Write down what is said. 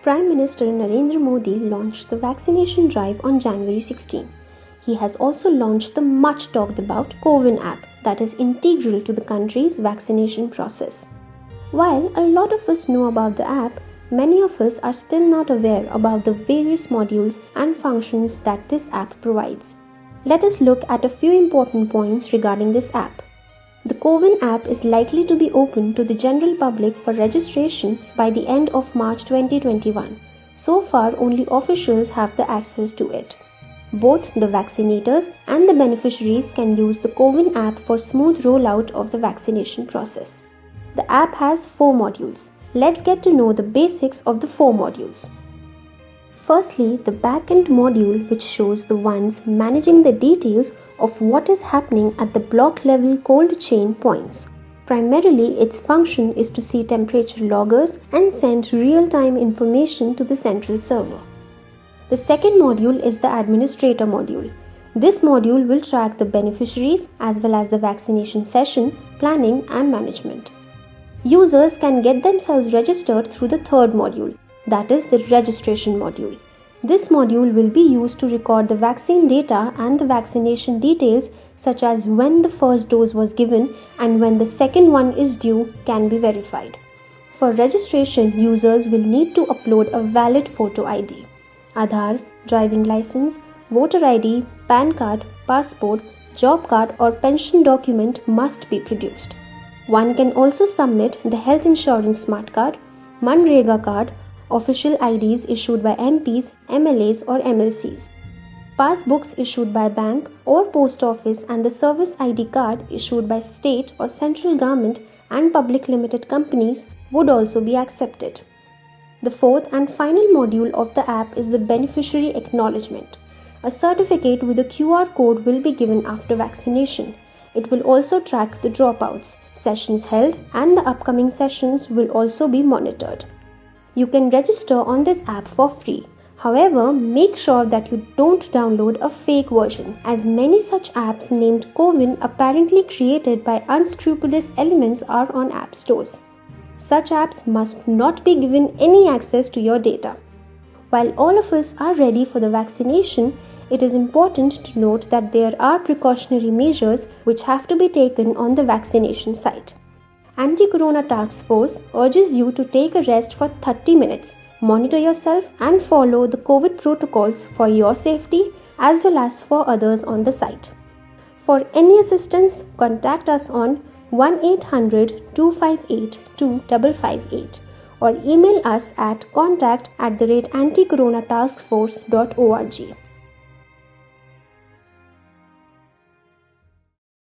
Prime Minister Narendra Modi launched the vaccination drive on January 16. He has also launched the much talked about CoWIN app that is integral to the country's vaccination process. While a lot of us know about the app, many of us are still not aware about the various modules and functions that this app provides. Let us look at a few important points regarding this app. The CoWIN app is likely to be open to the general public for registration by the end of March 2021. So far, only officials have the access to it. Both the vaccinators and the beneficiaries can use the CoWIN app for smooth rollout of the vaccination process. The app has 4 modules. Let's get to know the basics of the 4 modules. Firstly, the backend module, which shows the ones managing the details of what is happening at the block level cold chain points. Primarily, its function is to see temperature loggers and send real-time information to the central server. The second module is the administrator module. This module will track the beneficiaries as well as the vaccination session, planning and management. Users can get themselves registered through the third module, that is the registration module. This module will be used to record the vaccine data and the vaccination details such as when the first dose was given and when the second one is due can be verified. For registration, users will need to upload a valid photo ID. Aadhaar, driving license, voter ID, PAN card, passport, job card or pension document must be produced. One can also submit the health insurance smart card, Manrega card, official IDs issued by MPs, MLAs or MLCs. Passbooks issued by bank or post office and the service ID card issued by state or central government and public limited companies would also be accepted. The fourth and final module of the app is the beneficiary acknowledgement. A certificate with a QR code will be given after vaccination. It will also track the dropouts, sessions held, and the upcoming sessions will also be monitored. You can register on this app for free. However, make sure that you don't download a fake version, as many such apps named CoWIN apparently created by unscrupulous elements are on app stores. Such apps must not be given any access to your data. While all of us are ready for the vaccination, it is important to note that there are precautionary measures which have to be taken on the vaccination site. Anti-Corona Task Force urges you to take a rest for 30 minutes, monitor yourself and follow the COVID protocols for your safety as well as for others on the site. For any assistance, contact us on 1-800-258-2558 or email us at contact@anticoronataskforce.org.